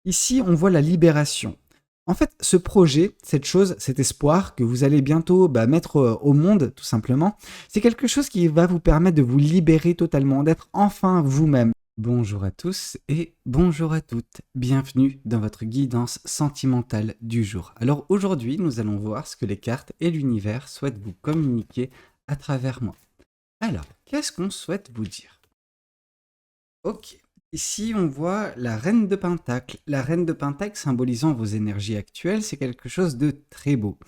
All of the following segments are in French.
Ici, on voit la libération. En fait, ce projet, cette chose, cet espoir que vous allez bientôt mettre au monde, tout simplement, c'est quelque chose qui va vous permettre de vous libérer totalement, d'être enfin vous-même. Bonjour à tous et bonjour à toutes. Bienvenue dans votre guidance sentimentale du jour. Alors aujourd'hui, nous allons voir ce que les cartes et l'univers souhaitent vous communiquer à travers moi. Alors, qu'est-ce qu'on souhaite vous dire? Ok. Ici, on voit la reine de Pentacle. La reine de Pentacle symbolisant vos énergies actuelles, c'est quelque chose de très beau.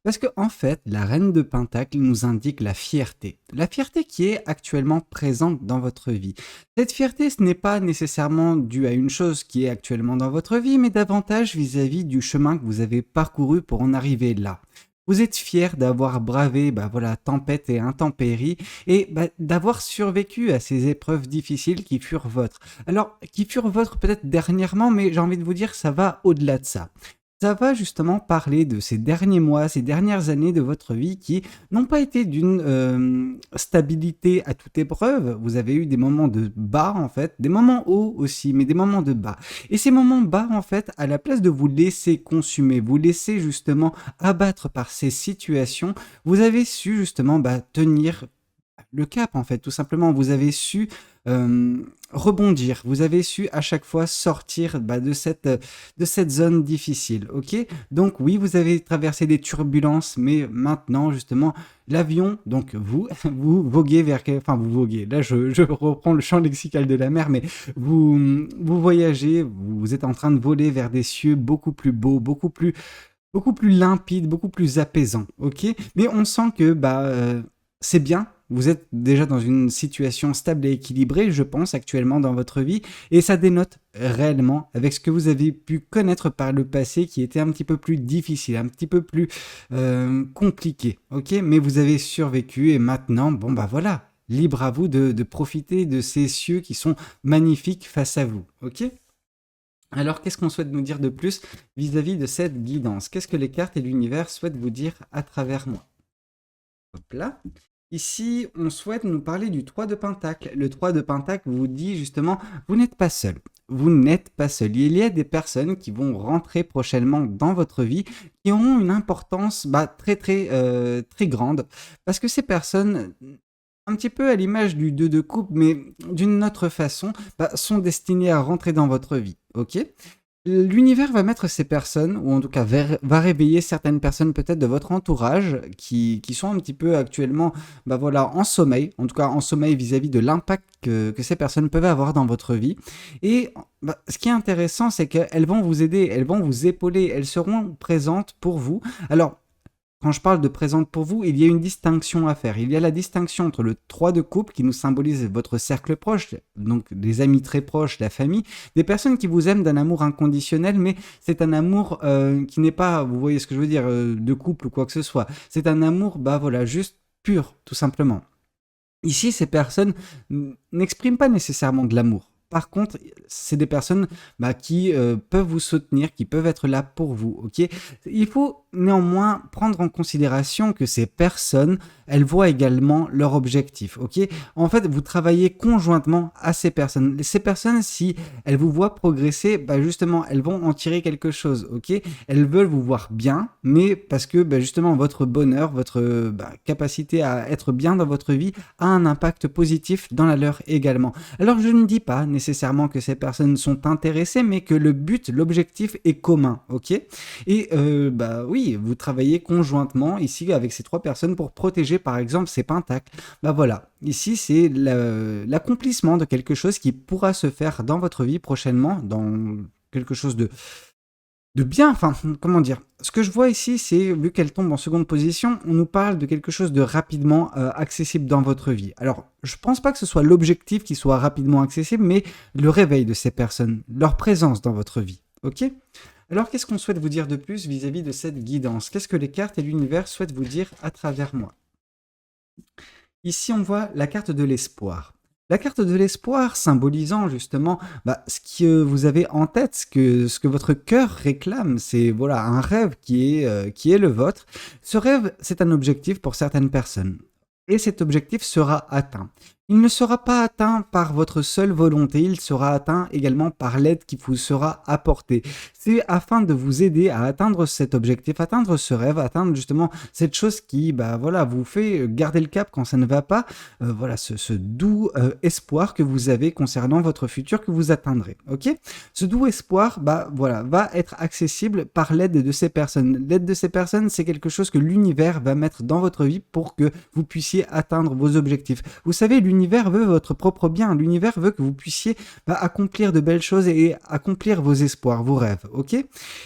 Parce que, en fait, la reine de Pentacle nous indique la fierté. La fierté qui est actuellement présente dans votre vie. Cette fierté, ce n'est pas nécessairement dû à une chose qui est actuellement dans votre vie, mais davantage vis-à-vis du chemin que vous avez parcouru pour en arriver là. Vous êtes fier d'avoir bravé tempête et intempéries et d'avoir survécu à ces épreuves difficiles qui furent vôtres. Alors, qui furent vôtres peut-être dernièrement, mais j'ai envie de vous dire, ça va au-delà de ça. Ça va justement parler de ces derniers mois, ces dernières années de votre vie qui n'ont pas été d'une stabilité à toute épreuve. Vous avez eu des moments de bas en fait, des moments hauts aussi, mais des moments de bas. Et ces moments bas en fait, à la place de vous laisser consumer, vous laisser justement abattre par ces situations, vous avez su justement tenir le cap en fait, tout simplement. Vous avez su rebondir, vous avez su à chaque fois sortir de cette zone difficile, ok? Donc oui, vous avez traversé des turbulences, mais maintenant justement, l'avion, donc vous, vous voguez vers... Enfin, vous voguez, là je reprends le champ lexical de la mer, mais vous voyagez, vous êtes en train de voler vers des cieux beaucoup plus beaux, beaucoup plus limpide, beaucoup plus apaisant, ok? Mais on sent que c'est bien, vous êtes déjà dans une situation stable et équilibrée, je pense, actuellement dans votre vie, et ça dénote réellement avec ce que vous avez pu connaître par le passé qui était un petit peu plus difficile, un petit peu plus compliqué, ok? Mais vous avez survécu et maintenant, bon bah voilà, libre à vous de profiter de ces cieux qui sont magnifiques face à vous, ok? Alors, qu'est-ce qu'on souhaite nous dire de plus vis-à-vis de cette guidance? Qu'est-ce que les cartes et l'univers souhaitent vous dire à travers moi? Hop là. Ici, on souhaite nous parler du 3 de Pentacle. Le 3 de Pentacle vous dit justement, vous n'êtes pas seul. Vous n'êtes pas seul. Il y a des personnes qui vont rentrer prochainement dans votre vie qui auront une importance très grande. Parce que ces personnes, un petit peu à l'image du 2 de coupe, mais d'une autre façon, sont destinées à rentrer dans votre vie. Ok? L'univers va mettre ces personnes, ou en tout cas va réveiller certaines personnes peut-être de votre entourage qui sont un petit peu actuellement en sommeil, en tout cas en sommeil vis-à-vis de l'impact que ces personnes peuvent avoir dans votre vie. Et ce qui est intéressant, c'est qu'elles vont vous aider, elles vont vous épauler, elles seront présentes pour vous. Alors, quand je parle de présente pour vous, il y a une distinction à faire. Il y a la distinction entre le 3 de couple qui nous symbolise votre cercle proche, donc des amis très proches, la famille, des personnes qui vous aiment d'un amour inconditionnel, mais c'est un amour qui n'est pas, vous voyez ce que je veux dire, de couple ou quoi que ce soit. C'est un amour, juste pur, tout simplement. Ici, ces personnes n'expriment pas nécessairement de l'amour. Par contre, c'est des personnes qui peuvent vous soutenir, qui peuvent être là pour vous, ok? Il faut néanmoins prendre en considération que ces personnes, elles voient également leur objectif, ok? En fait, vous travaillez conjointement à ces personnes. Ces personnes, si elles vous voient progresser, justement, elles vont en tirer quelque chose, ok? Elles veulent vous voir bien, mais parce que justement, votre bonheur, votre capacité à être bien dans votre vie a un impact positif dans la leur également. Alors, je ne dis pas nécessairement que ces personnes sont intéressées, mais que le but, l'objectif est commun, ok? Et oui, vous travaillez conjointement ici avec ces trois personnes pour protéger par exemple ces pentacles. Voilà, ici c'est l'accomplissement de quelque chose qui pourra se faire dans votre vie prochainement, dans quelque chose de bien, enfin, comment dire. Ce que je vois ici, c'est, vu qu'elle tombe en seconde position, on nous parle de quelque chose de rapidement accessible dans votre vie. Alors, je pense pas que ce soit l'objectif qui soit rapidement accessible, mais le réveil de ces personnes, leur présence dans votre vie, ok? Alors, qu'est-ce qu'on souhaite vous dire de plus vis-à-vis de cette guidance? Qu'est-ce que les cartes et l'univers souhaitent vous dire à travers moi? Ici, on voit la carte de l'espoir. La carte de l'espoir symbolisant justement ce que vous avez en tête, ce que votre cœur réclame, c'est voilà un rêve qui est le vôtre. Ce rêve, c'est un objectif pour certaines personnes. Et cet objectif sera atteint. Il ne sera pas atteint par votre seule volonté, il sera atteint également par l'aide qui vous sera apportée. C'est afin de vous aider à atteindre cet objectif, atteindre ce rêve, atteindre justement cette chose qui, bah voilà, vous fait garder le cap quand ça ne va pas. Voilà, ce doux espoir que vous avez concernant votre futur que vous atteindrez. Ok? Ce doux espoir, bah voilà, va être accessible par l'aide de ces personnes. L'aide de ces personnes, c'est quelque chose que l'univers va mettre dans votre vie pour que vous puissiez atteindre vos objectifs. Vous savez, l'univers veut votre propre bien. L'univers veut que vous puissiez accomplir de belles choses et accomplir vos espoirs, vos rêves, ok?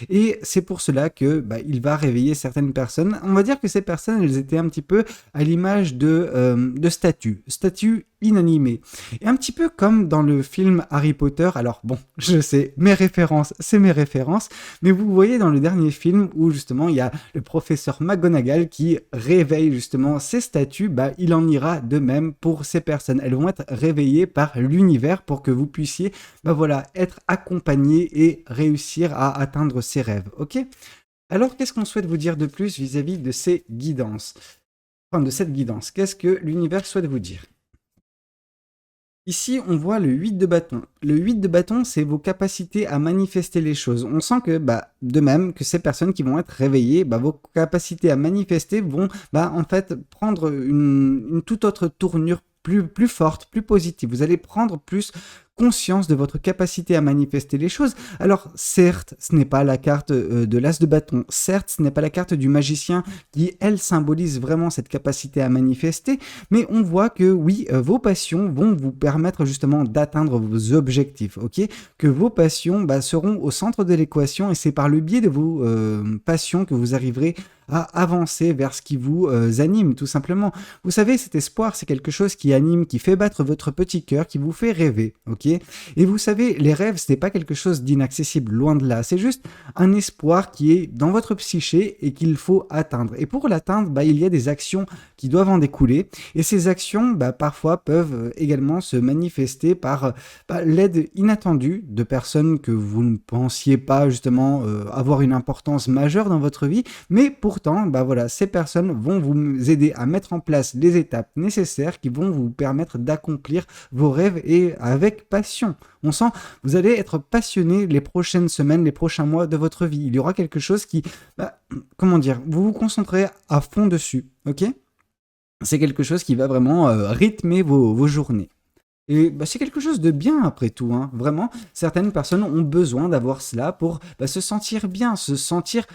Et c'est pour cela que il va réveiller certaines personnes. On va dire que ces personnes, elles étaient un petit peu à l'image de statues inanimées. Et un petit peu comme dans le film Harry Potter. Alors bon, je sais, mes références, c'est mes références, mais vous voyez dans le dernier film où justement il y a le professeur McGonagall qui réveille justement ces statues, il en ira de même pour ces personnes. Elles vont être réveillées par l'univers pour que vous puissiez voilà, être accompagné et réussir à atteindre ses rêves. Ok? Alors, qu'est-ce qu'on souhaite vous dire de plus vis-à-vis de ces guidances? Enfin, de cette guidance. Qu'est-ce que l'univers souhaite vous dire? Ici, on voit le 8 de bâton. Le 8 de bâton, c'est vos capacités à manifester les choses. On sent que, de même que ces personnes qui vont être réveillées, vos capacités à manifester vont, en fait, prendre une toute autre tournure plus forte, plus positive. Vous allez prendre plus conscience de votre capacité à manifester les choses. Alors, certes, ce n'est pas la carte de l'as de bâton. Certes, ce n'est pas la carte du magicien qui, elle, symbolise vraiment cette capacité à manifester. Mais on voit que oui, vos passions vont vous permettre justement d'atteindre vos objectifs, ok? Que vos passions seront au centre de l'équation et c'est par le biais de vos passions que vous arriverez à avancer vers ce qui vous anime, tout simplement. Vous savez, cet espoir, c'est quelque chose qui anime, qui fait battre votre petit cœur, qui vous fait rêver, ok? Et vous savez, les rêves, ce n'est pas quelque chose d'inaccessible, loin de là. C'est juste un espoir qui est dans votre psyché et qu'il faut atteindre. Et pour l'atteindre, il y a des actions qui doivent en découler. Et ces actions, parfois, peuvent également se manifester par l'aide inattendue de personnes que vous ne pensiez pas, justement, avoir une importance majeure dans votre vie. Mais pourtant, voilà, ces personnes vont vous aider à mettre en place les étapes nécessaires qui vont vous permettre d'accomplir vos rêves et avec passion. On sent, vous allez être passionné les prochaines semaines, les prochains mois de votre vie. Il y aura quelque chose qui, comment dire, vous vous concentrez à fond dessus, ok? C'est quelque chose qui va vraiment rythmer vos journées. Et c'est quelque chose de bien après tout, hein. Vraiment, certaines personnes ont besoin d'avoir cela pour se sentir bien, se sentir,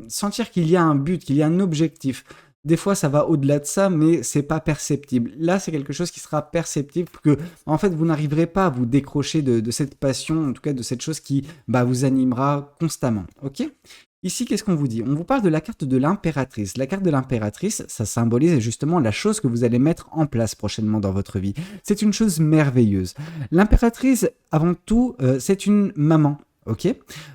sentir qu'il y a un but, qu'il y a un objectif. Des fois, ça va au-delà de ça, mais c'est pas perceptible. Là, c'est quelque chose qui sera perceptible que, en fait, vous n'arriverez pas à vous décrocher de cette passion, en tout cas de cette chose qui vous animera constamment. Ok? Ici, qu'est-ce qu'on vous dit? On vous parle de la carte de l'impératrice. La carte de l'impératrice, ça symbolise justement la chose que vous allez mettre en place prochainement dans votre vie. C'est une chose merveilleuse. L'impératrice, avant tout, c'est une maman. Ok,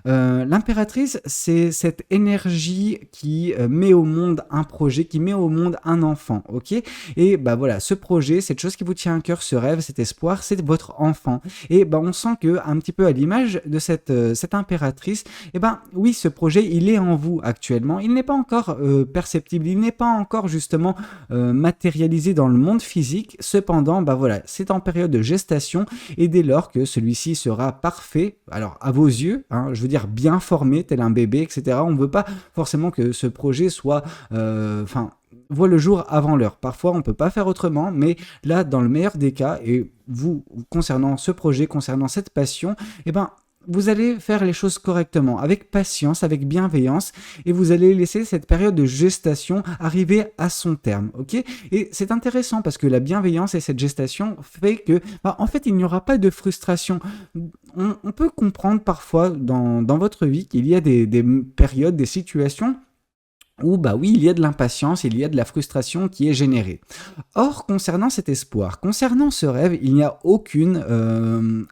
l'impératrice, c'est cette énergie qui met au monde un projet, qui met au monde un enfant. Ok, et voilà, ce projet, cette chose qui vous tient à cœur, ce rêve, cet espoir, c'est votre enfant. Et on sent que un petit peu à l'image de cette impératrice, oui, ce projet, il est en vous actuellement. Il n'est pas encore perceptible, il n'est pas encore justement matérialisé dans le monde physique. Cependant, voilà, c'est en période de gestation et dès lors que celui-ci sera parfait, alors à vos yeux, je veux dire bien formé, tel un bébé, etc. On ne veut pas forcément que ce projet soit, voit le jour avant l'heure. Parfois, on ne peut pas faire autrement, mais là, dans le meilleur des cas, et vous, concernant ce projet, concernant cette passion, vous allez faire les choses correctement, avec patience, avec bienveillance, et vous allez laisser cette période de gestation arriver à son terme, ok? Et c'est intéressant parce que la bienveillance et cette gestation fait que, en fait, il n'y aura pas de frustration. On peut comprendre parfois dans votre vie qu'il y a des périodes, des situations où oui, il y a de l'impatience, il y a de la frustration qui est générée. Or, concernant cet espoir, concernant ce rêve, il n'y a aucune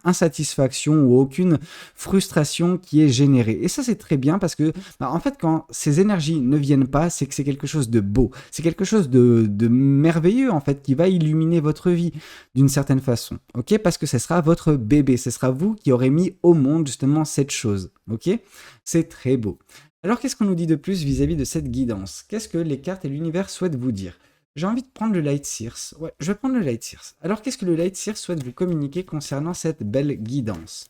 insatisfaction ou aucune frustration qui est générée. Et ça, c'est très bien parce que, en fait, quand ces énergies ne viennent pas, c'est que c'est quelque chose de beau. C'est quelque chose de merveilleux, en fait, qui va illuminer votre vie d'une certaine façon. Ok? Parce que ce sera votre bébé. Ce sera vous qui aurez mis au monde, justement, cette chose. Ok? C'est très beau. Alors, qu'est-ce qu'on nous dit de plus vis-à-vis de cette guidance? Qu'est-ce que les cartes et l'univers souhaitent vous dire? J'ai envie de prendre le Light Seers. Ouais, je vais prendre le Light Seers. Alors, qu'est-ce que le Light Seers souhaite vous communiquer concernant cette belle guidance?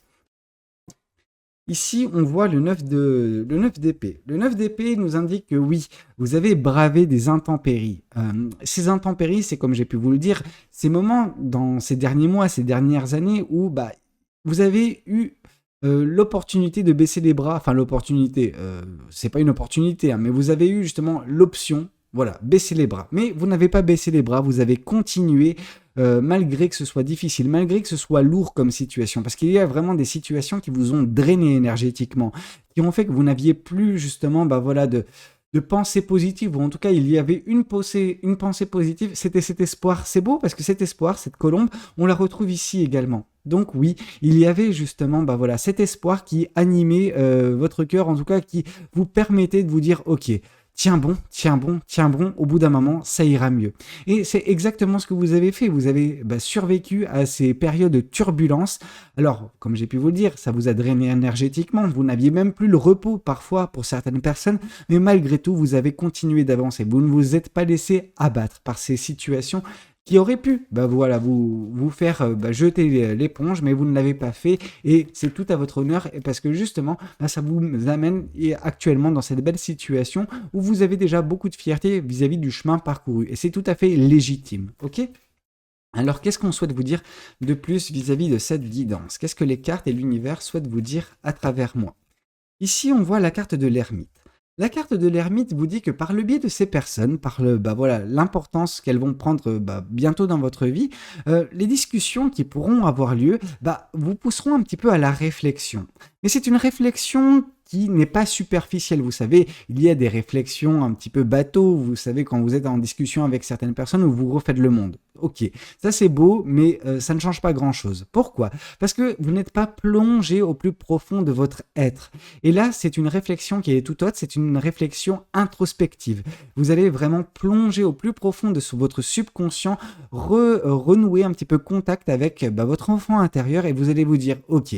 Ici, on voit le 9 d'épée. Le 9 d'épée nous indique que oui, vous avez bravé des intempéries. Ces intempéries, c'est comme j'ai pu vous le dire, ces moments dans ces derniers mois, ces dernières années où vous avez eu l'opportunité de baisser les bras. Enfin, l'opportunité, c'est pas une opportunité, hein, mais vous avez eu justement l'option, voilà, baisser les bras. Mais vous n'avez pas baissé les bras, vous avez continué malgré que ce soit difficile, malgré que ce soit lourd comme situation, parce qu'il y a vraiment des situations qui vous ont drainé énergétiquement, qui ont fait que vous n'aviez plus justement de pensée positive, ou en tout cas il y avait une pensée positive, c'était cet espoir. C'est beau parce que cet espoir, cette colombe, on la retrouve ici également. Donc oui, il y avait justement cet espoir qui animait votre cœur, en tout cas qui vous permettait de vous dire ok, tiens bon, tiens bon, tiens bon, au bout d'un moment, ça ira mieux. Et c'est exactement ce que vous avez fait. Vous avez survécu à ces périodes de turbulence. Alors, comme j'ai pu vous le dire, ça vous a drainé énergétiquement. Vous n'aviez même plus le repos parfois pour certaines personnes. Mais malgré tout, vous avez continué d'avancer. Vous ne vous êtes pas laissé abattre par ces situations qui auraient pu vous faire jeter l'éponge, mais vous ne l'avez pas fait, et c'est tout à votre honneur, et parce que justement, ça vous amène actuellement dans cette belle situation où vous avez déjà beaucoup de fierté vis-à-vis du chemin parcouru, et c'est tout à fait légitime, ok? Alors, qu'est-ce qu'on souhaite vous dire de plus vis-à-vis de cette guidance? Qu'est-ce que les cartes et l'univers souhaitent vous dire à travers moi? Ici, on voit la carte de l'ermite. La carte de l'ermite vous dit que par le biais de ces personnes, l'importance qu'elles vont prendre bientôt dans votre vie, les discussions qui pourront avoir lieu vous pousseront un petit peu à la réflexion. Mais c'est une réflexion qui n'est pas superficielle, vous savez, il y a des réflexions un petit peu bateau, vous savez, quand vous êtes en discussion avec certaines personnes où vous refaites le monde. Ok, ça c'est beau, mais ça ne change pas grand-chose. Pourquoi? Parce que vous n'êtes pas plongé au plus profond de votre être. Et là, c'est une réflexion qui est tout autre, c'est une réflexion introspective. Vous allez vraiment plonger au plus profond de votre subconscient, renouer un petit peu contact avec votre enfant intérieur, et vous allez vous dire, ok,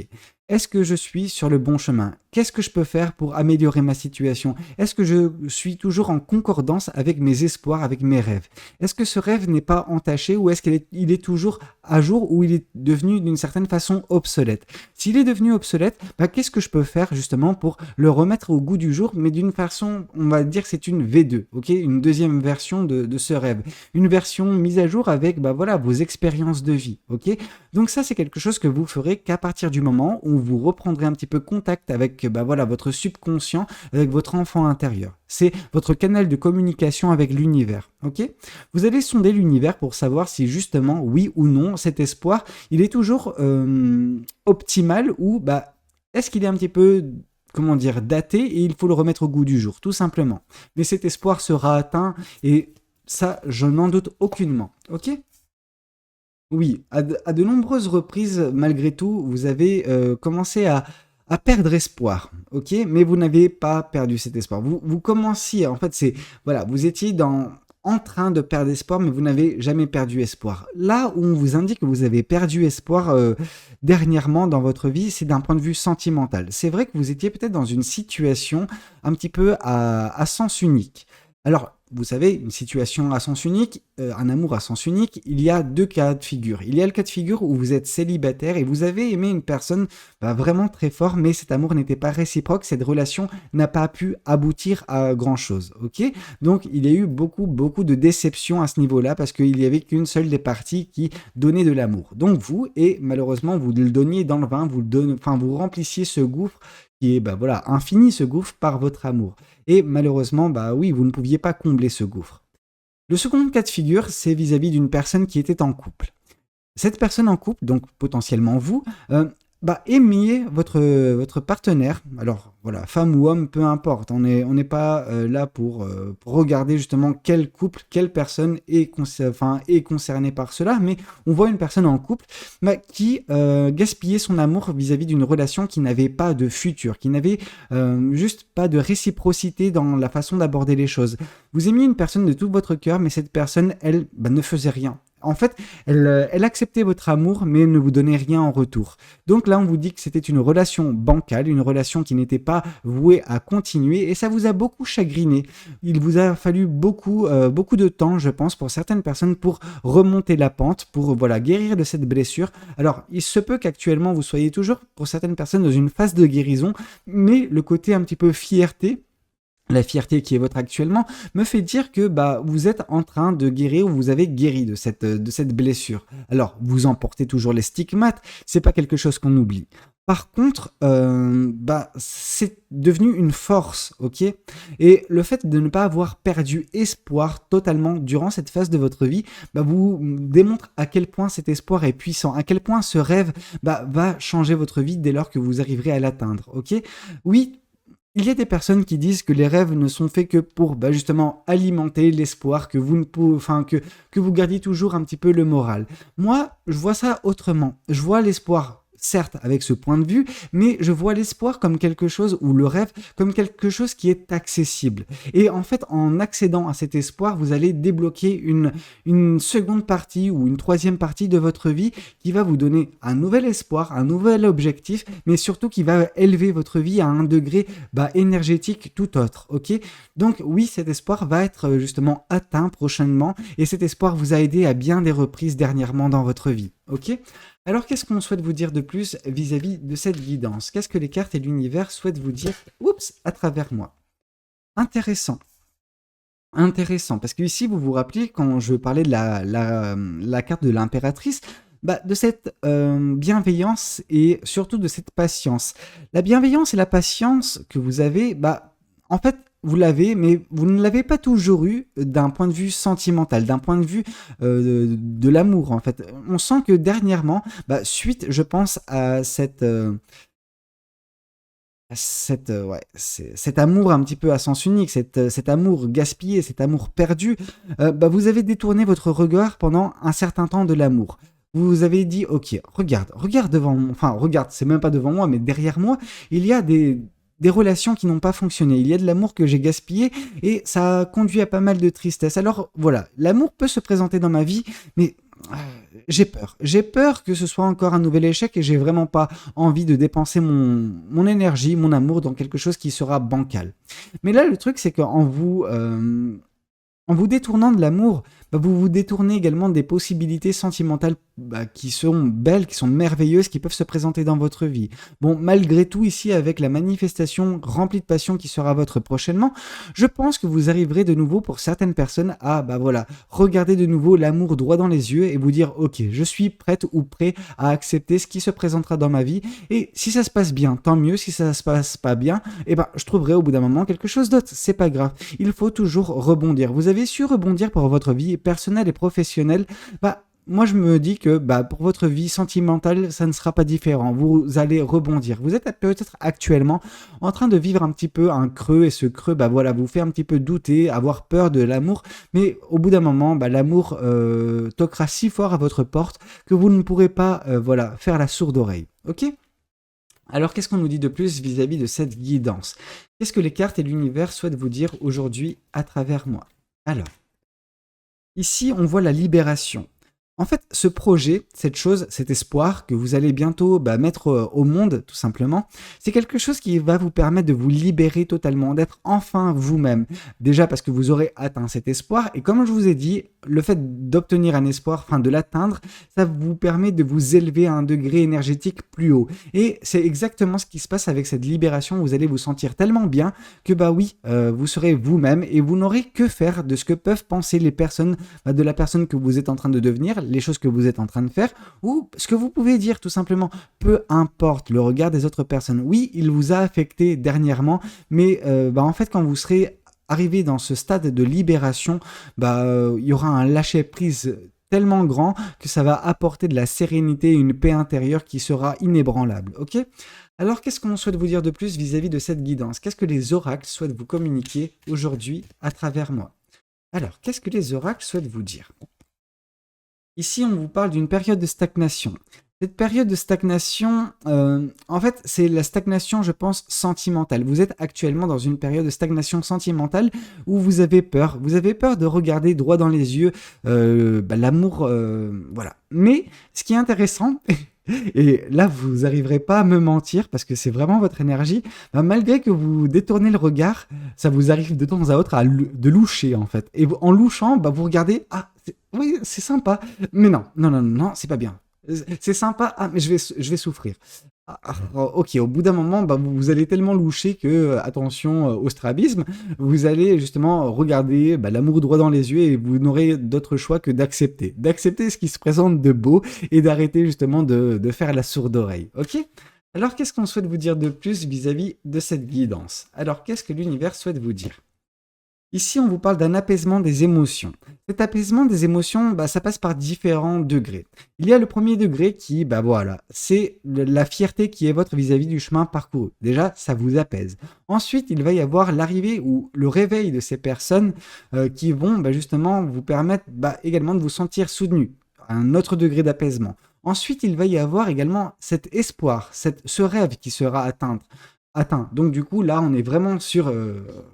est-ce que je suis sur le bon chemin? Qu'est-ce que je peux faire pour améliorer ma situation? Est-ce que je suis toujours en concordance avec mes espoirs, avec mes rêves? Est-ce que ce rêve n'est pas entaché, ou est-ce qu'il est toujours à jour, ou il est devenu d'une certaine façon obsolète? S'il est devenu obsolète, qu'est-ce que je peux faire justement pour le remettre au goût du jour, mais d'une façon, on va dire que c'est une V2, ok? Une deuxième version de ce rêve. Une version mise à jour avec vos expériences de vie, ok? Donc ça, c'est quelque chose que vous ferez qu'à partir du moment où vous reprendrez un petit peu contact avec votre subconscient, avec votre enfant intérieur. C'est votre canal de communication avec l'univers, ok? Vous allez sonder l'univers pour savoir si justement, oui ou non, cet espoir, il est toujours optimal, ou est-ce qu'il est un petit peu, comment dire, daté, et il faut le remettre au goût du jour, tout simplement. Mais cet espoir sera atteint, et ça, je n'en doute aucunement, ok? Oui, à de nombreuses reprises, malgré tout, vous avez commencé à perdre espoir, ok? Mais vous n'avez pas perdu cet espoir. Vous commenciez, en fait, vous étiez en train de perdre espoir, mais vous n'avez jamais perdu espoir. Là où on vous indique que vous avez perdu espoir dernièrement dans votre vie, c'est d'un point de vue sentimental. C'est vrai que vous étiez peut-être dans une situation un petit peu à sens unique. Alors, vous savez, une situation à sens unique, un amour à sens unique, il y a deux cas de figure. Il y a le cas de figure où vous êtes célibataire et vous avez aimé une personne vraiment très fort, mais cet amour n'était pas réciproque, cette relation n'a pas pu aboutir à grand-chose, ok? Donc, il y a eu beaucoup, beaucoup de déceptions à ce niveau-là, parce qu'il n'y avait qu'une seule des parties qui donnait de l'amour. Donc vous, et malheureusement, vous le donniez dans le vin, vous remplissiez ce gouffre qui est infini, ce gouffre, par votre amour. Et malheureusement, oui, vous ne pouviez pas combler ce gouffre. Le second cas de figure, c'est vis-à-vis d'une personne qui était en couple. Cette personne en couple, donc potentiellement vous, aimiez votre partenaire. Alors voilà, femme ou homme, peu importe. On n'est pas là pour regarder justement quel couple, quelle personne est concernée par cela, mais on voit une personne en couple qui gaspillait son amour vis-à-vis d'une relation qui n'avait pas de futur, qui n'avait juste pas de réciprocité dans la façon d'aborder les choses. Vous aimiez une personne de tout votre cœur, mais cette personne, elle, ne faisait rien. En fait, elle acceptait votre amour, mais ne vous donnait rien en retour. Donc là, on vous dit que c'était une relation bancale, une relation qui n'était pas vouée à continuer, et ça vous a beaucoup chagriné. Il vous a fallu beaucoup de temps, je pense, pour certaines personnes, pour remonter la pente, pour voilà, guérir de cette blessure. Alors, il se peut qu'actuellement, vous soyez toujours, pour certaines personnes, dans une phase de guérison, mais le côté un petit peu fierté, la fierté qui est votre actuellement, me fait dire que bah, vous êtes en train de guérir ou vous avez guéri de cette blessure. Alors, vous en portez toujours les stigmates, c'est pas quelque chose qu'on oublie. Par contre, bah, c'est devenu une force, ok? Et le fait de ne pas avoir perdu espoir totalement durant cette phase de votre vie, bah, vous démontre à quel point cet espoir est puissant, à quel point ce rêve bah, va changer votre vie dès lors que vous arriverez à l'atteindre, ok? Oui, il y a des personnes qui disent que les rêves ne sont faits que pour bah, justement alimenter l'espoir, que vous ne pouvez, enfin que vous gardiez toujours un petit peu le moral. Moi, je vois ça autrement. Je vois l'espoir, certes, avec ce point de vue, mais je vois l'espoir comme quelque chose, ou le rêve, comme quelque chose qui est accessible. Et en fait, en accédant à cet espoir, vous allez débloquer une seconde partie ou une troisième partie de votre vie qui va vous donner un nouvel espoir, un nouvel objectif, mais surtout qui va élever votre vie à un degré bah, énergétique tout autre, ok? Donc oui, cet espoir va être justement atteint prochainement, et cet espoir vous a aidé à bien des reprises dernièrement dans votre vie, ok? Alors qu'est-ce qu'on souhaite vous dire de plus vis-à-vis de cette guidance? Qu'est-ce que les cartes et l'univers souhaitent vous dire, à travers moi? Intéressant. Intéressant, parce que ici vous vous rappelez quand je parlais de la carte de l'impératrice, bah, de cette bienveillance et surtout de cette patience. La bienveillance et la patience que vous avez, bah, en fait, vous l'avez, mais vous ne l'avez pas toujours eu d'un point de vue sentimental, d'un point de vue de l'amour, en fait. On sent que dernièrement, bah, suite, je pense, à cet amour un petit peu à sens unique, cet amour gaspillé, cet amour perdu, bah, vous avez détourné votre regard pendant un certain temps de l'amour. Vous vous avez dit, ok, regarde devant moi, enfin regarde, c'est même pas devant moi, mais derrière moi, il y a des relations qui n'ont pas fonctionné, il y a de l'amour que j'ai gaspillé et ça a conduit à pas mal de tristesse. Alors voilà, l'amour peut se présenter dans ma vie, mais j'ai peur que ce soit encore un nouvel échec et j'ai vraiment pas envie de dépenser mon énergie, mon amour dans quelque chose qui sera bancal. Mais là, le truc, c'est en vous détournant de l'amour, bah, vous vous détournez également des possibilités sentimentales bah, qui sont belles, qui sont merveilleuses, qui peuvent se présenter dans votre vie. Bon, malgré tout, ici, avec la manifestation remplie de passion qui sera votre prochainement, je pense que vous arriverez de nouveau pour certaines personnes à, bah voilà, regarder de nouveau l'amour droit dans les yeux et vous dire, ok, je suis prête ou prêt à accepter ce qui se présentera dans ma vie. Et si ça se passe bien, tant mieux. Si ça se passe pas bien, eh ben, je trouverai au bout d'un moment quelque chose d'autre. C'est pas grave. Il faut toujours rebondir. Vous avez su rebondir pour votre vie personnelle et professionnelle. Bah, moi, je me dis que bah, pour votre vie sentimentale, ça ne sera pas différent. Vous allez rebondir. Vous êtes peut-être actuellement en train de vivre un petit peu un creux et ce creux, bah voilà, vous fait un petit peu douter, avoir peur de l'amour. Mais au bout d'un moment, bah, l'amour toquera si fort à votre porte que vous ne pourrez pas, voilà, faire la sourde oreille. Ok? Alors, qu'est-ce qu'on nous dit de plus vis-à-vis de cette guidance? Qu'est-ce que les cartes et l'univers souhaitent vous dire aujourd'hui à travers moi? Alors, ici, on voit la libération. En fait, ce projet, cette chose, cet espoir que vous allez bientôt bah, mettre au monde, tout simplement, c'est quelque chose qui va vous permettre de vous libérer totalement, d'être enfin vous-même. Déjà parce que vous aurez atteint cet espoir, et comme je vous ai dit, le fait d'obtenir un espoir, enfin de l'atteindre, ça vous permet de vous élever à un degré énergétique plus haut. Et c'est exactement ce qui se passe avec cette libération. Vous allez vous sentir tellement bien que bah oui, vous serez vous-même et vous n'aurez que faire de ce que peuvent penser les personnes, bah, de la personne que vous êtes en train de devenir, les choses que vous êtes en train de faire, ou ce que vous pouvez dire tout simplement. Peu importe le regard des autres personnes. Oui, il vous a affecté dernièrement, mais bah, en fait, quand vous serez arrivé dans ce stade de libération, bah, il y aura un lâcher-prise tellement grand que ça va apporter de la sérénité et une paix intérieure qui sera inébranlable. Ok? Alors, qu'est-ce qu'on souhaite vous dire de plus vis-à-vis de cette guidance? Qu'est-ce que les oracles souhaitent vous communiquer aujourd'hui à travers moi? Alors, qu'est-ce que les oracles souhaitent vous dire? Ici, on vous parle d'une période de stagnation. Cette période de stagnation, en fait, c'est la stagnation, je pense, sentimentale. Vous êtes actuellement dans une période de stagnation sentimentale où vous avez peur. Vous avez peur de regarder droit dans les yeux l'amour, voilà. Mais ce qui est intéressant, et là, vous n'arriverez pas à me mentir parce que c'est vraiment votre énergie, bah, malgré que vous détournez le regard, ça vous arrive de temps à autre de loucher en fait. Et en louchant, bah, vous regardez, ah, oui, c'est sympa, mais non, non, non, non, c'est pas bien. C'est sympa, ah, mais je vais souffrir. Ok, au bout d'un moment, bah, vous allez tellement loucher que, attention au strabisme, vous allez justement regarder bah, l'amour droit dans les yeux et vous n'aurez d'autre choix que d'accepter. D'accepter ce qui se présente de beau et d'arrêter justement de faire la sourde oreille. Ok? Alors, qu'est-ce qu'on souhaite vous dire de plus vis-à-vis de cette guidance? Alors, qu'est-ce que l'univers souhaite vous dire? Ici, on vous parle d'un apaisement des émotions. Cet apaisement des émotions, bah, ça passe par différents degrés. Il y a le premier degré qui, bah voilà, c'est la fierté qui est votre vis-à-vis du chemin parcouru. Déjà, ça vous apaise. Ensuite, il va y avoir l'arrivée ou le réveil de ces personnes qui vont bah, justement vous permettre bah, également de vous sentir soutenu. Un autre degré d'apaisement. Ensuite, il va y avoir également cet espoir, ce rêve qui sera atteint. Donc du coup, là, on est vraiment sur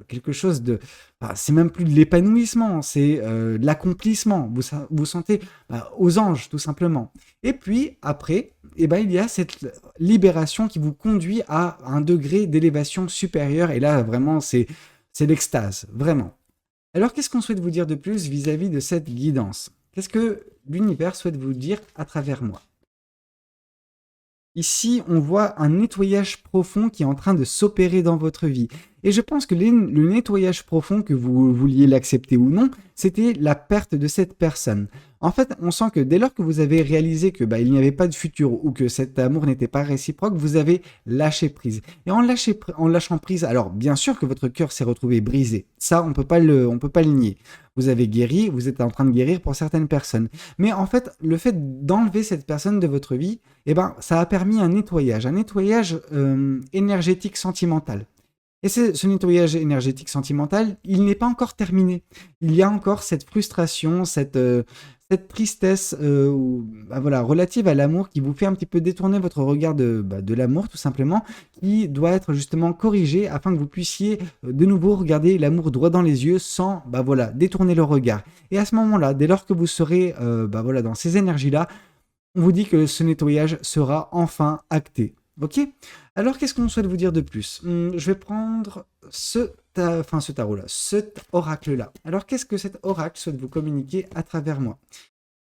quelque chose de... bah, c'est même plus de l'épanouissement, c'est de l'accomplissement. Vous sentez bah, aux anges, tout simplement. Et puis, après, eh ben, il y a cette libération qui vous conduit à un degré d'élévation supérieur. Et là, vraiment, c'est l'extase, vraiment. Alors, qu'est-ce qu'on souhaite vous dire de plus vis-à-vis de cette guidance? Qu'est-ce que l'univers souhaite vous dire à travers moi? Ici, on voit un nettoyage profond qui est en train de s'opérer dans votre vie. Et je pense que le nettoyage profond, que vous vouliez l'accepter ou non, c'était la perte de cette personne. En fait, on sent que dès lors que vous avez réalisé que bah, il n'y avait pas de futur ou que cet amour n'était pas réciproque, vous avez lâché prise. Et en lâchant prise, alors bien sûr que votre cœur s'est retrouvé brisé. Ça, on peut pas le nier. Vous avez guéri, vous êtes en train de guérir pour certaines personnes. Mais en fait, le fait d'enlever cette personne de votre vie, eh ben, ça a permis un nettoyage énergétique sentimental. Et ce nettoyage énergétique sentimental, il n'est pas encore terminé. Il y a encore cette frustration, cette tristesse bah voilà, relative à l'amour qui vous fait un petit peu détourner votre regard de l'amour, tout simplement, qui doit être justement corrigé afin que vous puissiez de nouveau regarder l'amour droit dans les yeux sans bah voilà, détourner le regard. Et à ce moment-là, dès lors que vous serez bah voilà, dans ces énergies-là, on vous dit que ce nettoyage sera enfin acté. Ok? Alors, qu'est-ce qu'on souhaite vous dire de plus? Je vais prendre ce tarot-là, cet oracle-là. Alors, qu'est-ce que cet oracle souhaite vous communiquer à travers moi?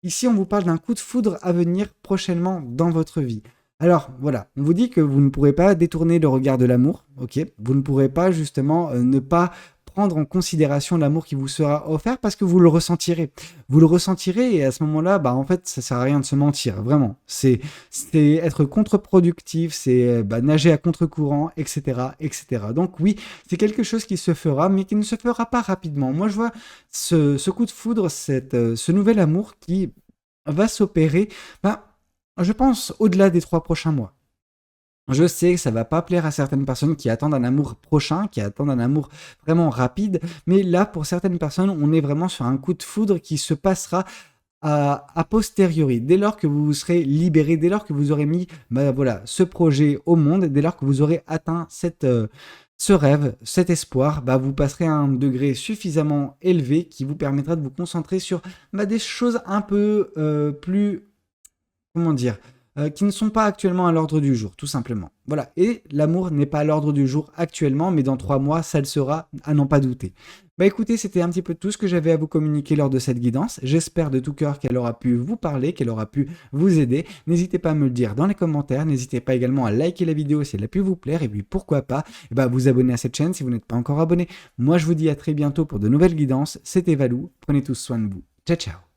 Ici, on vous parle d'un coup de foudre à venir prochainement dans votre vie. Alors, voilà, on vous dit que vous ne pourrez pas détourner le regard de l'amour, ok? Vous ne pourrez pas, justement, ne pas prendre en considération l'amour qui vous sera offert parce que vous le ressentirez. Vous le ressentirez et à ce moment-là, bah en fait, ça sert à rien de se mentir, vraiment. C'est être contre-productif, c'est bah, nager à contre-courant, etc., etc. Donc oui, c'est quelque chose qui se fera, mais qui ne se fera pas rapidement. Moi, je vois ce coup de foudre, ce nouvel amour qui va s'opérer, bah, je pense, au-delà des 3 prochains mois. Je sais que ça va pas plaire à certaines personnes qui attendent un amour prochain, qui attendent un amour vraiment rapide, mais là, pour certaines personnes, on est vraiment sur un coup de foudre qui se passera a posteriori, dès lors que vous vous serez libéré, dès lors que vous aurez mis bah, voilà, ce projet au monde, dès lors que vous aurez atteint ce rêve, cet espoir, bah, vous passerez à un degré suffisamment élevé qui vous permettra de vous concentrer sur bah, des choses un peu plus, comment dire, qui ne sont pas actuellement à l'ordre du jour, tout simplement. Voilà, et l'amour n'est pas à l'ordre du jour actuellement, mais dans 3 mois, ça le sera, à n'en pas douter. Bah écoutez, c'était un petit peu tout ce que j'avais à vous communiquer lors de cette guidance. J'espère de tout cœur qu'elle aura pu vous parler, qu'elle aura pu vous aider. N'hésitez pas à me le dire dans les commentaires, n'hésitez pas également à liker la vidéo si elle a pu vous plaire, et puis pourquoi pas vous abonner à cette chaîne si vous n'êtes pas encore abonné. Moi, je vous dis à très bientôt pour de nouvelles guidances. C'était Valou, prenez tous soin de vous. Ciao, ciao.